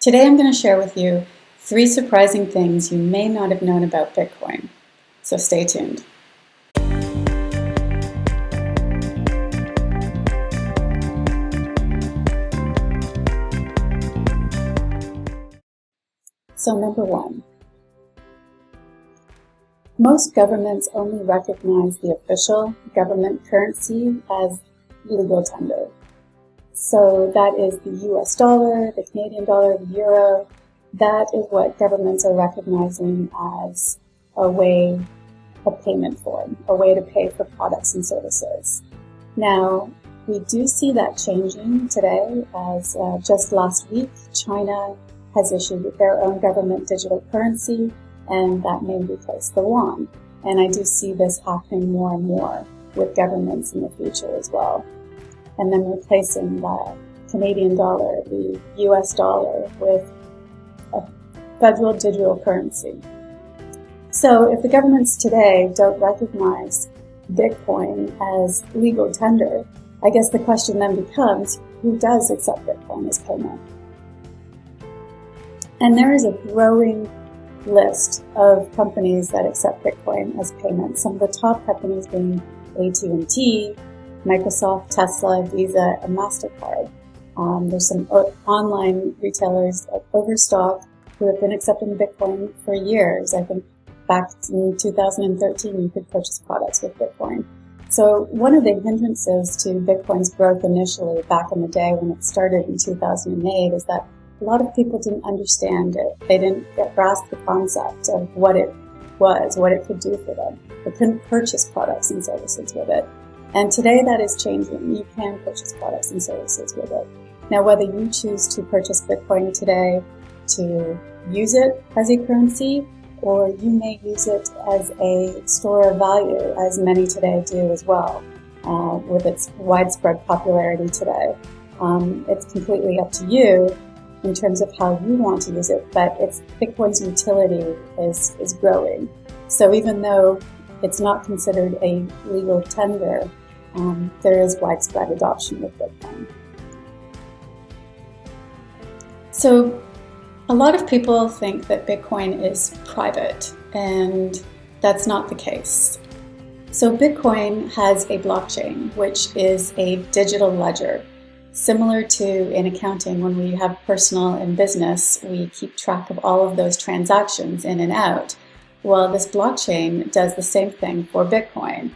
Today I'm going to share with you 3 surprising things you may not have known about Bitcoin. So stay tuned. So number 1, most governments only recognize the official government currency as legal tender. So that is the US dollar, the Canadian dollar, the euro. That is what governments are recognizing as a way of payment form, a way to pay for products and services. Now, we do see that changing today as just last week, China has issued their own government digital currency, and that may replace the yuan. And I do see this happening more and more with governments in the future as well. And then replacing the Canadian dollar, the US dollar, with a federal digital currency. So if the governments today don't recognize Bitcoin as legal tender, I guess the question then becomes, who does accept Bitcoin as payment? And there is a growing list of companies that accept Bitcoin as payment. Some of the top companies being AT&T, Microsoft, Tesla, Visa, and MasterCard. There's some online retailers like Overstock who have been accepting Bitcoin for years. I think back in 2013 you could purchase products with Bitcoin. So one of the hindrances to Bitcoin's growth initially back in the day when it started in 2008 is that a lot of people didn't understand it. They didn't grasp the concept of what it was, what it could do for them. They couldn't purchase products and services with it. And today that is changing. You can purchase products and services with it. Now, whether you choose to purchase Bitcoin today to use it as a currency, or you may use it as a store of value, as many today do as well, with its widespread popularity today. It's completely up to you in terms of how you want to use it, but Bitcoin's utility is growing. So even though it's not considered a legal tender, there is widespread adoption with Bitcoin. So a lot of people think that Bitcoin is private, and that's not the case. So Bitcoin has a blockchain, which is a digital ledger. Similar to in accounting, when we have personal and business, we keep track of all of those transactions in and out. Well, this blockchain does the same thing for Bitcoin.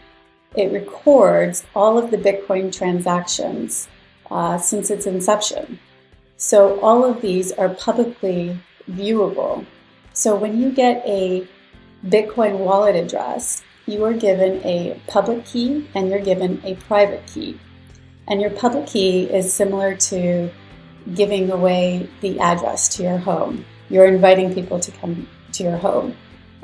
It records all of the Bitcoin transactions since its inception. So all of these are publicly viewable. So when you get a Bitcoin wallet address, you are given a public key and you're given a private key. And your public key is similar to giving away the address to your home. You're inviting people to come to your home.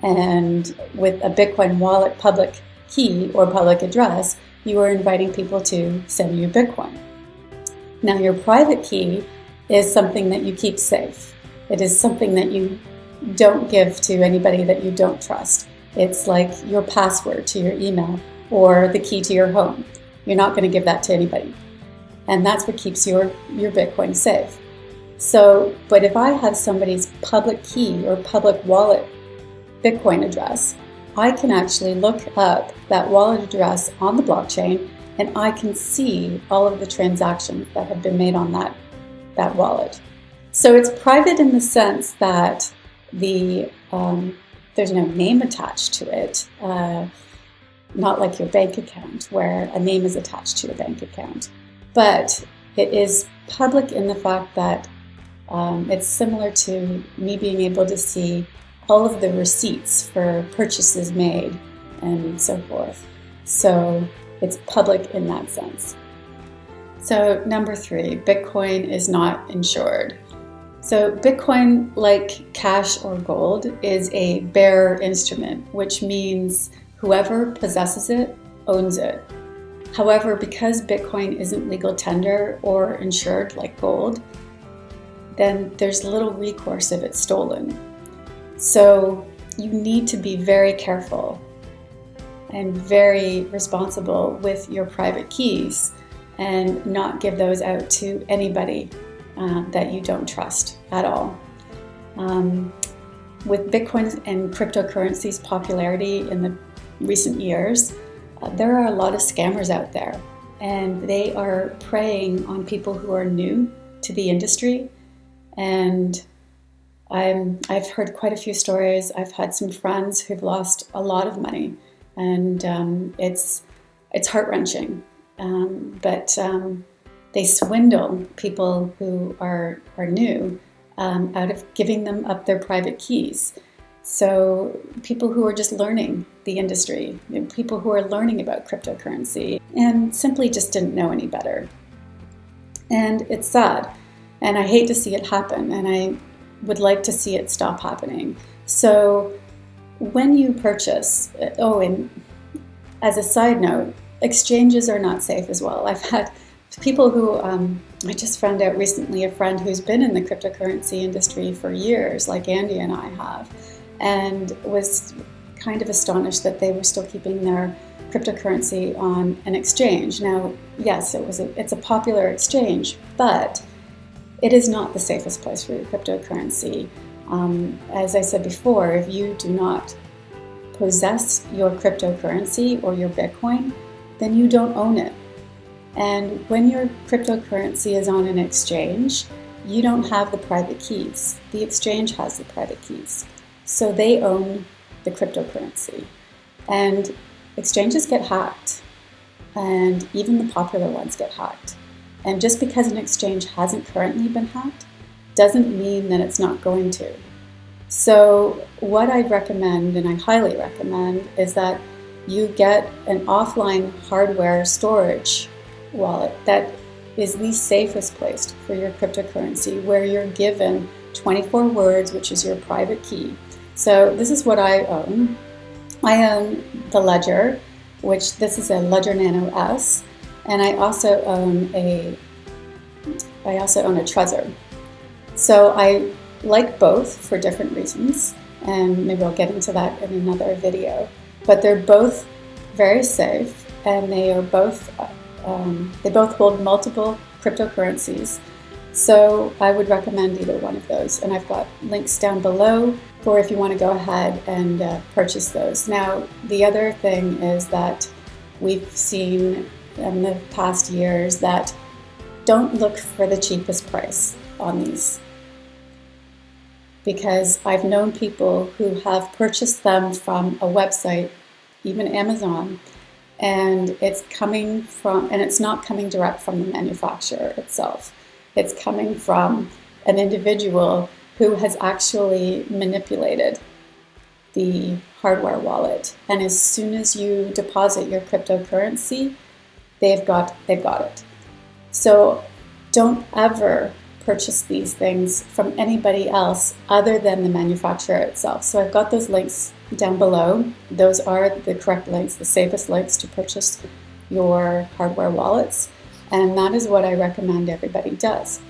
And with a Bitcoin wallet public key or public address, you are inviting people to send you Bitcoin. Now, your private key is something that you keep safe. It is something that you don't give to anybody that you don't trust. It's like your password to your email or the key to your home. You're not going to give that to anybody. And that's what keeps your Bitcoin safe. So, but if I have somebody's public key or public wallet Bitcoin address, I can actually look up that wallet address on the blockchain and I can see all of the transactions that have been made on that wallet. So it's private in the sense that there's no name attached to it, not like your bank account where a name is attached to your bank account. But it is public in the fact that it's similar to me being able to see all of the receipts for purchases made and so forth. So it's public in that sense. So number 3, Bitcoin is not insured. So Bitcoin, like cash or gold, is a bearer instrument, which means whoever possesses it owns it. However, because Bitcoin isn't legal tender or insured like gold, then there's little recourse if it's stolen. So you need to be very careful and very responsible with your private keys and not give those out to anybody that you don't trust at all. With Bitcoin and cryptocurrency's popularity in the recent years, there are a lot of scammers out there, and they are preying on people who are new to the industry. And I've heard quite a few stories. I've had some friends who've lost a lot of money, and it's heart-wrenching. But they swindle people who are new out of giving them up their private keys. So people who are just learning the industry, people who are learning about cryptocurrency and simply just didn't know any better. And it's sad, and I hate to see it happen, and I would like to see it stop happening. So when you purchase, and as a side note, exchanges are not safe as well. I've had people who, I just found out recently, a friend who's been in the cryptocurrency industry for years, like Andy and I have, and was kind of astonished that they were still keeping their cryptocurrency on an exchange. Now, yes, it's a popular exchange, but it is not the safest place for your cryptocurrency. As I said before, if you do not possess your cryptocurrency or your Bitcoin, then you don't own it. And when your cryptocurrency is on an exchange, you don't have the private keys. The exchange has the private keys. So they own the cryptocurrency. And exchanges get hacked, and even the popular ones get hacked. And just because an exchange hasn't currently been hacked doesn't mean that it's not going to. So what I'd recommend, and I highly recommend, is that you get an offline hardware storage wallet that is the safest place for your cryptocurrency, where you're given 24 words, which is your private key. So this is what I own. I own the Ledger, which this is a Ledger Nano S, and I also own a Trezor. So I like both for different reasons, and maybe I'll get into that in another video. But they're both very safe, and they both hold multiple cryptocurrencies. So I would recommend either one of those, and I've got links down below for if you want to go ahead and purchase those. Now, the other thing is that we've seen in the past years that don't look for the cheapest price on these, because I've known people who have purchased them from a website, even Amazon, and it's not coming direct from the manufacturer itself. It's coming from an individual who has actually manipulated the hardware wallet. And as soon as you deposit your cryptocurrency, they've got it. So don't ever purchase these things from anybody else other than the manufacturer itself. So I've got those links down below. Those are the correct links, the safest links to purchase your hardware wallets. And that is what I recommend everybody does.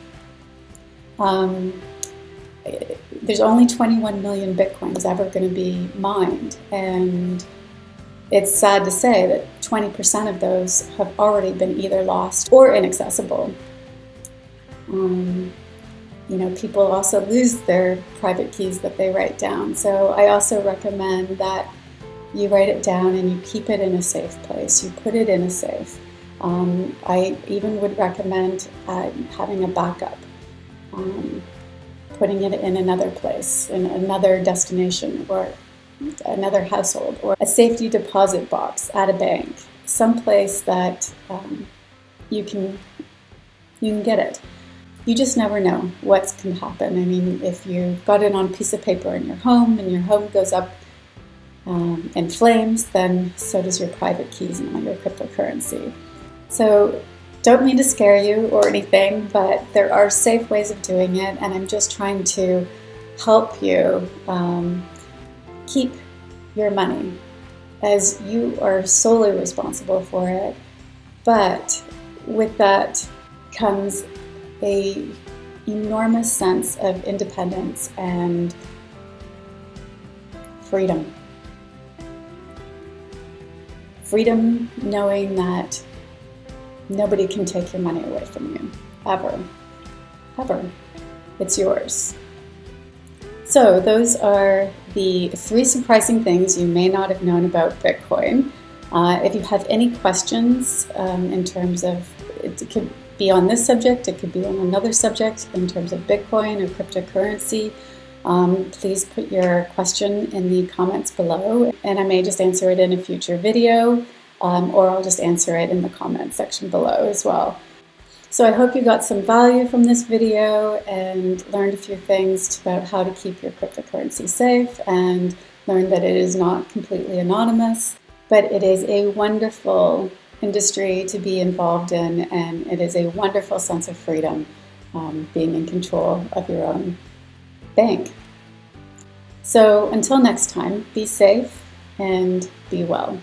There's only 21 million Bitcoins ever going to be mined, and it's sad to say that 20% of those have already been either lost or inaccessible. People also lose their private keys that they write down. So I also recommend that you write it down and you keep it in a safe place. You put it in a safe. I even would recommend having a backup, putting it in another place, in another destination, or another household, or a safety deposit box at a bank, someplace that you can get it. You just never know what can happen. I mean, if you've got it on a piece of paper in your home and your home goes up in flames, then so does your private keys and all your cryptocurrency. So don't mean to scare you or anything, but there are safe ways of doing it, and I'm just trying to help you keep your money, as you are solely responsible for it. But with that comes a enormous sense of independence and freedom. Freedom knowing that nobody can take your money away from you, ever. ever. It's yours. So those are the 3 surprising things you may not have known about Bitcoin. If you have any questions in terms of, it could be on this subject, it could be on another subject in terms of Bitcoin or cryptocurrency, please put your question in the comments below, and I may just answer it in a future video, or I'll just answer it in the comment section below as well. So I hope you got some value from this video and learned a few things about how to keep your cryptocurrency safe, and learned that it is not completely anonymous, but it is a wonderful industry to be involved in, and it is a wonderful sense of freedom being in control of your own bank. So until next time, be safe and be well.